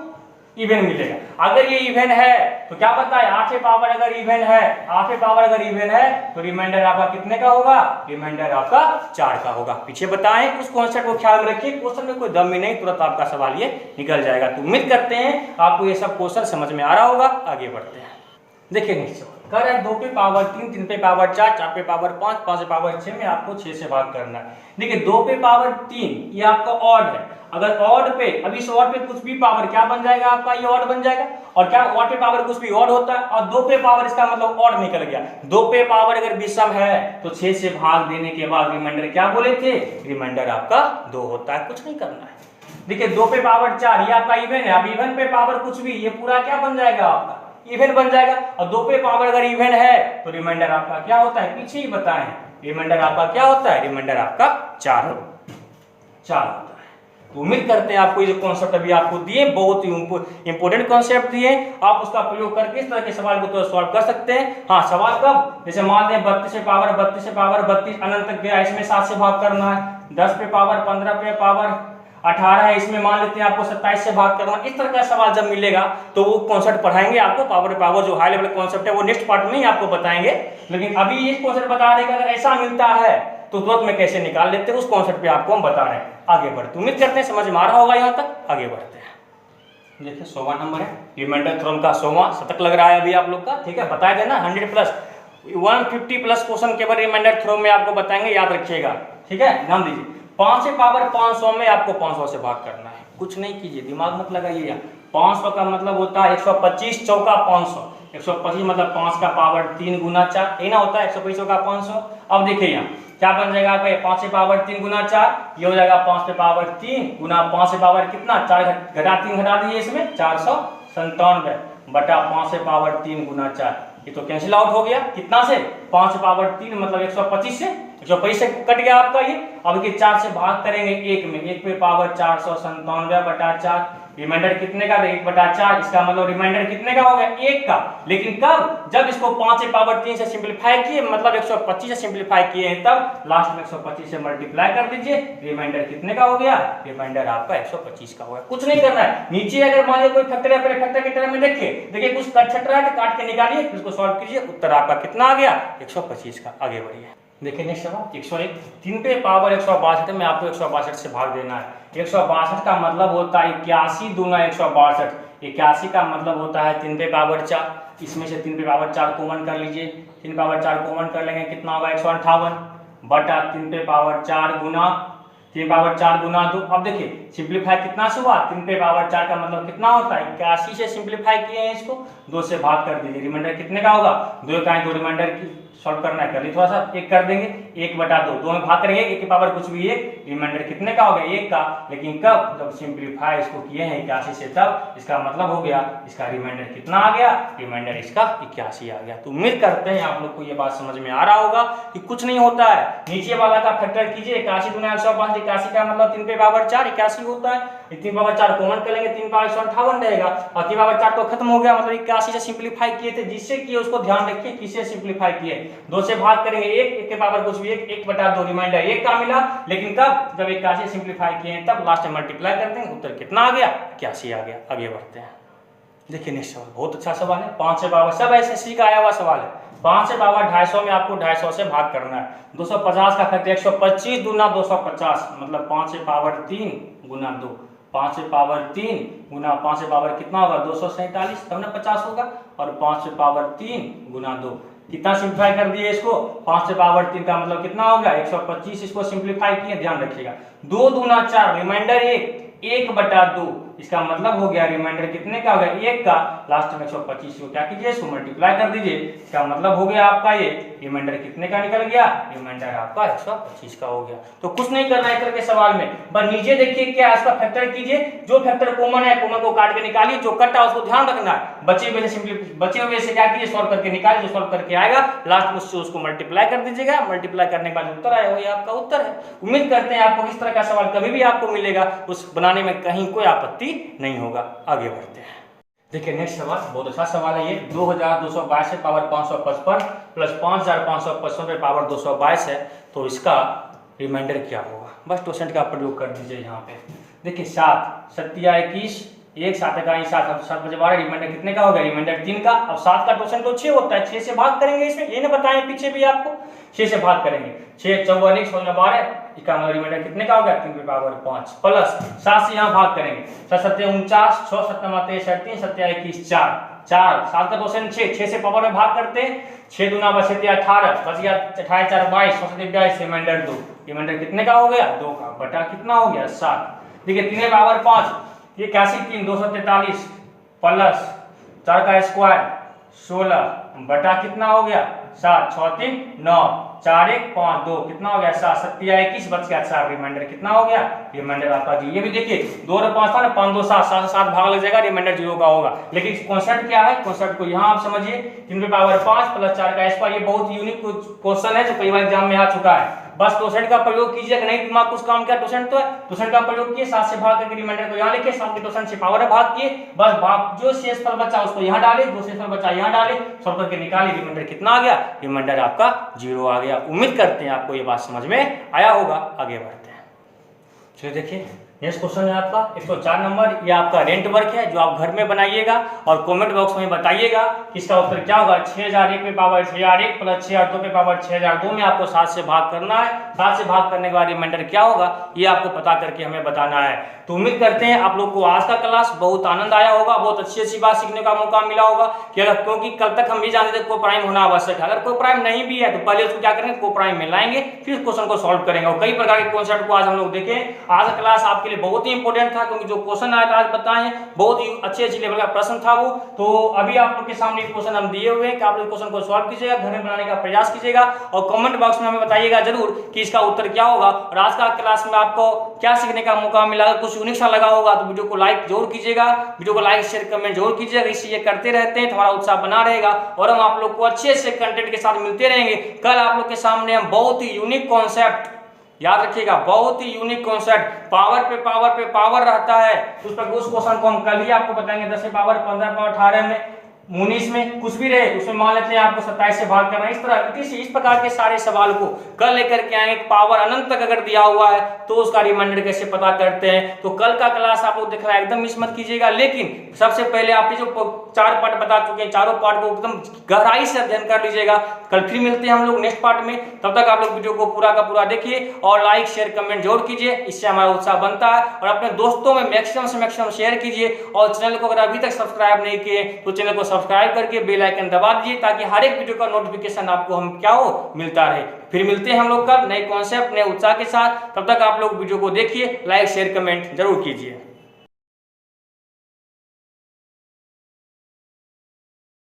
इवन मिलेगा। अगर ये इवन है तो क्या बताए, 8 पे पावर अगर इवन है, 8 पे पावर अगर इवन है तो रिमाइंडर आपका कितने का होगा, रिमाइंडर आपका 4 का होगा। पीछे बताएं, उस कॉन्सेप्ट को ख्याल में रखिए, क्वेश्चन में कोई दम ही नहीं, तुरंत आपका सवाल ये निकल जाएगा। तो उम्मीद करते हैं आपको ये सब क्वेश्चन समझ में आ रहा होगा। आगे बढ़ते हैं, देखिए नेक्स्ट कह रहा है 2 पे पावर 3 3 पे पावर 4 4 पे पावर 5 5 पे पावर 6 में आपको 6 से भाग करना है। देखिए 2 पे पावर 3 ये आपका ऑड है। अगर ऑड पे, अभी इस ऑड पे कुछ भी पावर क्या बन जाएगा आपका, ये ऑड बन जाएगा। और क्या ऑड पे पावर कुछ भी ऑड होता है, और 2 पे पावर इसका मतलब ऑड निकल गया। 2 पे पावर अगर विषम है तो 6 से भाग देने के बाद रिमाइंडर क्या बोले थे, रिमाइंडर आपका 2 होता है। कुछ नहीं करना है। देखिए 2 पे पावर 4 ये आपका इवन है। अब इवन पे पावर कुछ भी, ये पूरा क्या बन जाएगा आपका, इवन बन जाएगा। और 2 पे पावर अगर इवन है तो रिमाइंडर आपका क्या होता है, पीछे ही बताएं, रिमाइंडर आपका क्या होता है, रिमाइंडर आपका 4 होता है। तो उम्मीद करते हैं आपको ये जो कॉन्सेप्ट अभी आपको दिए बहुत ही इंपॉर्टेंट कॉन्सेप्ट दिए, आप उसका प्रयोग करके इस तरह के सवाल को तो सॉल्व कर सकते हैं। हाँ सवाल कब, जैसे मान लें 32 से पावर 32 अनंत तक गया, इसमें 7 से भाग करना है। 10 पे पावर 15 पे पावर 18 है, इसमें मान लेते हैं आपको 27 से भाग करना। इस तरह का सवाल जब मिलेगा तो वो कॉन्सेप्ट पढ़ाएंगे आपको। पावर जो हाई लेवल कॉन्सेप्ट है वो नेक्स्ट पार्ट में ही आपको बताएंगे। लेकिन अभी ये कॉन्सेप्ट बता रहे हैं कि अगर ऐसा मिलता है तो तुरंत में कैसे निकाल लेते हैं, उस कॉन्सेप्ट पे आपको हम बता रहे हैं। आगे बढ़ते, उम्मीद करते हैं समझ में आ रहा होगा यहाँ तक। आगे बढ़ते हैं, देखिए 100वां नंबर है, रिमाइंडर थ्योरम का 100वां शतक लग रहा है अभी आप लोग का। ठीक है, बताया देना 100 प्लस 150 प्लस क्वेश्चन केवल रिमाइंडर थ्योरम में आपको बताएंगे, याद रखिएगा। ठीक है, ध्यान दीजिए। 5 से पावर 500 में आपको 500 से भाग करना है। कुछ नहीं कीजिए, दिमाग मत लगाइए। 500 का मतलब होता है 125 चौका 500, 125 मतलब 5 का पावर 3 गुना 4, यही ना होता है 125 चौका 500। अब देखिए यहाँ क्या बन जाएगा आपका, 5 से पावर 3 गुना 4, ये हो जाएगा 5 पे पावर 3 गुना 5 से पावर कितना 4 घटा 3 घटा दीजिए, इसमें 497 बटा 5 से पावर 3 गुना 4, ये तो कैंसिल आउट हो गया। कितना से, 5 से पावर 3 मतलब 125 से, 125 से कट गया आपका ये। अब ये 4 से भाग करेंगे 1 में, 1 पे पावर 497 बटा 4, रिमाइंडर कितने का, 1 बटा 4, इसका मतलब रिमाइंडर कितने का हो गया, 1 का। लेकिन कब, जब इसको 5 से पावर 3 से सिंपलीफाई किए, मतलब 125 से सिंपलीफाई किए हैं, तब लास्ट में 125 से मल्टीप्लाई कर दीजिए, रिमाइंडर कितने का हो गया, रिमाइंडर आपका 125 का हो गया। कुछ नहीं करना है। नीचे अगर मान लीजिए कोई फैक्टर या फैक्टर के टर्म में देखिए कुछ कट छट रहा है तो काट के निकालिए, इसको सॉल्व कीजिए, उत्तर आपका कितना आ गया, 125 का। आगे बढ़िए, देखिए नेक्स्ट सवाल 101। 3 पे पावर 162 में आपको 162 से भाग देना है। 162 का मतलब होता है 81 दूना 162, 81 का मतलब होता है 3 पे पावर 4, इसमें से 3 पे पावर 4 कॉमन कर लीजिए, 3 पावर 4 कॉमन कर लेंगे, कितना होगा 158 बटा 3 पे पावर 4 गुना 3 पावर 4 गुना 2। अब देखिए सिंप्लीफाई कितना से हुआ, 3 पे पावर 4 का मतलब कितना होता है 81 से सिंप्लीफाई किए हैं इसको, 2 से भाग कर दीजिए, रिमाइंडर कितने का होगा 2 का, 2 रिमाइंडर की सॉल्व करना है, करिए थोड़ा सा, 1 कर देंगे, 1/2, 2 में भाग करेंगे, 1 की पावर कुछ भी 1, रिमाइंडर कितने का हो गया 1 का। लेकिन कब, जब सिंप्लीफाई इसको किए हैं 81 से, तब इसका मतलब हो गया इसका रिमाइंडर कितना आ गया, रिमाइंडर इसका 81 आ गया। तो उम्मीद करते हैं आप लोग को ये बात समझ में आ रहा होगा कि कुछ नहीं होता है, नीचे वाला का फैक्टर कीजिए, 81 गुना 105, 81 का मतलब 3 पे पावर 4 81 होता है, 3 पावर 4 कॉमन कर लेंगे, 3 पावर 158 रहेगा, और 3 पावर 4 तो खत्म हो गया, मतलब 81 से सिंप्लीफाई किए थे, जिससे किए उसको ध्यान रखिए किससे सिंप्लीफाई किए, 2 से भाग करेंगे 1 के पावर कुछ भी 1/2, रिमाइंडर 1 का मिला। लेकिन कब, जब 81 सिंप्लीफाई किए हैं, तब लास्ट में मल्टीप्लाई करते हैं, उत्तर कितना आ गया 81 आ गया। आगे बढ़ते हैं, देखिए नेक्स्ट सवाल, बहुत अच्छा सवाल है, 5 से पावर, सब एसएससी का आया हुआ सवाल है, 5 से पावर 250 में आपको 250 से भाग करना है, 250 का फैक्टर 125 दूना 250, मतलब 5 से पावर 3 गुना 2, 5 से पावर 3 गुना 5 से पावर कितना होगा 247, तब ना 50 होगा, और 5 से पावर 3 गुना 2, कितना सिंप्लीफाई कर दिए इसको, 5 से पावर 3 का मतलब कितना हो गया 125, इसको सिंप्लीफाई किए, ध्यान रखिएगा, 2 दूना 4, रिमाइंडर 1/2, इसका मतलब हो गया रिमाइंडर कितने का हो गया 1 का, लास्ट में 125 को क्या कीजिए इसको मल्टीप्लाई कर दीजिए, इसका मतलब हो गया आपका ये रिमाइंडर कितने का निकल गया, रिमाइंडर आपका 125 का हो गया। तो कुछ नहीं करना है इस तरह के सवाल में, बस नीचे देखिए क्या इसका फैक्टर कीजिए, जो फैक्टर कॉमन है कॉमन को काट के निकालिए, जो कटा उसको ध्यान रखना है, बचे हुए से क्या कीजिए सॉल्व करके निकालिए, जो सॉल्व करके आएगा लास्ट में उसको मल्टीप्लाई कर दीजिएगा, मल्टीप्लाई करने के बाद उत्तर आएगा वही आपका उत्तर है। उम्मीद करते हैं आपको इस तरह का सवाल कभी भी आपको मिलेगा उस बनाने में कहीं कोई आपत्ति नहीं होगा। आगे बढ़ते हैं, देखिए नेक्स्ट सवाल, बहुत अच्छा सवाल है ये, 2222 से पावर 555 प्लस 5555 पे पावर 222 है, तो इसका रिमाइंडर क्या होगा, बस क्वेश्चन का प्रयोग कर दीजिए यहाँ पे। देखिए 7 सत्या 21, 1 7 का 7 7 बजे 12, रिमाइंडर कितने का होगा रिमाइंडर 3 का। अब 7 का क्वेश्चन तो 6 होता है, 6 से भाग करेंगे, इसमें ये ना बताएं पीछे भी आपको, 6 से भाग करेंगे, 6 4 1 16 12, इसका रिमाइंडर कितने का होगा 3 पे पावर 5, प्लस 7 से यहाँ भाग करेंगे, 7 7 49, 6 7 23 7 21 4 4, 7 का क्वेश्चन 6 से पावर में भाग करते हैं, 6 दूना 18, बच गया 28 4 22, 22, रिमाइंडर 2, रिमाइंडर कितने का हो गया 2 का, बटा कितना हो गया 7। देखिए 3 पावर 5, ये 81 3 243 प्लस 4 का स्क्वायर 16 बटा कितना हो गया 7, 6 3 9 4 1 5 2, कितना हो गया 7 7 21, बच गया 4, रिमाइंडर कितना हो गया रिमाइंडर आपका जी। ये भी देखिए 2 और 5 था ना, 5 2 7 7 7 भाग लग जाएगा, रिमाइंडर 0 का होगा। लेकिन कॉन्सेप्ट क्या है, कॉन्सेप्ट को यहाँ आप समझिए, 3 पे पावर 5 प्लस 4 का स्क्वायर, ये बहुत यूनिक क्वेश्चन है जो कई बार एग्जाम में आ चुका है, बस क्वेश्चन का प्रयोग कीजिए, नहीं दिमाग कुछ काम किया क्वेश्चन तो है, क्वेश्चन का प्रयोग किए, 7 से भाग करके रिमाइंडर को यहाँ लिखे, 7 के क्वेश्चन से पावर में भाग किए, बस जो शेषफल बचा उसको यहाँ डाले, जो शेषफल बचा यहाँ डाले, सॉल्व करके निकालिए, रिमाइंडर कितना आ गया, रिमाइंडर आपका 0 आ गया। उम्मीद करते हैं आपको ये बात समझ में आया होगा। आगे बढ़ते हैं, चलिए देखिए नेक्स्ट क्वेश्चन है आपका 104 नंबर, ये आपका रेंट वर्क है जो आप घर में बनाइएगा और कमेंट बॉक्स में बताइएगा कि इसका उत्तर क्या होगा। 6001 पे पावर 6001 प्लस 6002 पे पावर 6002 में आपको 7 से भाग करना है, 7 से भाग करने के बाद रिमाइंडर क्या होगा ये आपको पता करके हमें बताना है। तो उम्मीद करते हैं आप लोग को आज का क्लास बहुत आनंद आया होगा, बहुत अच्छी बात सीखने का मौका मिला होगा कि अगर, क्योंकि कल तक हम भी जानते थे को प्राइम होना आवश्यक है, अगर को प्राइम नहीं भी है तो पहले उसको क्या करेंगे को प्राइम में लाएंगे, फिर क्वेश्चन को सॉल्व करेंगे। और कई प्रकार के कॉन्सेप्ट को आज हम लोग देखें। आज का क्लास आपके लिए बहुत ही इंपॉर्टेंट था क्योंकि जो क्वेश्चन आया था आज बताएं बहुत ही अच्छे लेवल का प्रश्न था वो। तो अभी आप लोग के सामने क्वेश्चन हम दिए हुए हैं कि आप लोग क्वेश्चन को सॉल्व कीजिएगा, घर में बनाने का प्रयास कीजिएगा और कमेंट बॉक्स में हमें बताइएगा जरूर कि इसका उत्तर क्या होगा। और आज का क्लास में आपको क्या सीखने का मौका मिला, कुछ यूनिक सा लगा होगा तो वीडियो को लाइक जरूर कीजिएगा, वीडियो को लाइक शेयर कमेंट जरूर कीजिएगा, इससे ये करते रहते हैं तो हमारा उत्साह बना रहेगा और हम आप लोग को अच्छे से कंटेंट के साथ मिलते रहेंगे। कल आप लोग के सामने हम बहुत ही यूनिक कॉन्सेप्ट, याद रखिएगा बहुत ही यूनिक कॉन्सेप्ट, पावर पे पावर रहता है, उस क्वेश्चन को हम कल ही आपको बताएंगे। 10 से पावर 15 पावर 18 में 19 में कुछ भी रहे उसमें मान लेते हैं आपको 27 से भाग करना, इस तरह इस प्रकार के सारे सवाल को कल लेकर के आएंगे। पावर अनंत तक अगर दिया हुआ है तो उसका रिमाइंडर कैसे पता करते हैं, तो कल का क्लास आप लोग देखना एकदम मिस मत कीजिएगा। लेकिन सबसे पहले आप जो 4 पार्ट बता चुके हैं, चारों पार्ट को एकदम गहराई से अध्ययन कर लीजिएगा। कल फिर मिलते हैं हम लोग नेक्स्ट पार्ट में, तब तक आप लोग वीडियो को पूरा का पूरा देखिए और लाइक शेयर कमेंट जरूर कीजिए, इससे हमारा उत्साह बनता है। और अपने दोस्तों में मैक्सिमम से मैक्सिमम शेयर कीजिए और चैनल को अगर अभी तक सब्सक्राइब नहीं किए तो चैनल को सब्सक्राइब करके बेल आइकन दबा दीजिए ताकि हर एक वीडियो का नोटिफिकेशन आपको हम क्या हो मिलता रहे। फिर मिलते हैं हम लोग कल नए कॉन्सेप्ट नए उत्साह के साथ। तब तक आप लोग वीडियो को देखिए, लाइक शेयर कमेंट जरूर कीजिए।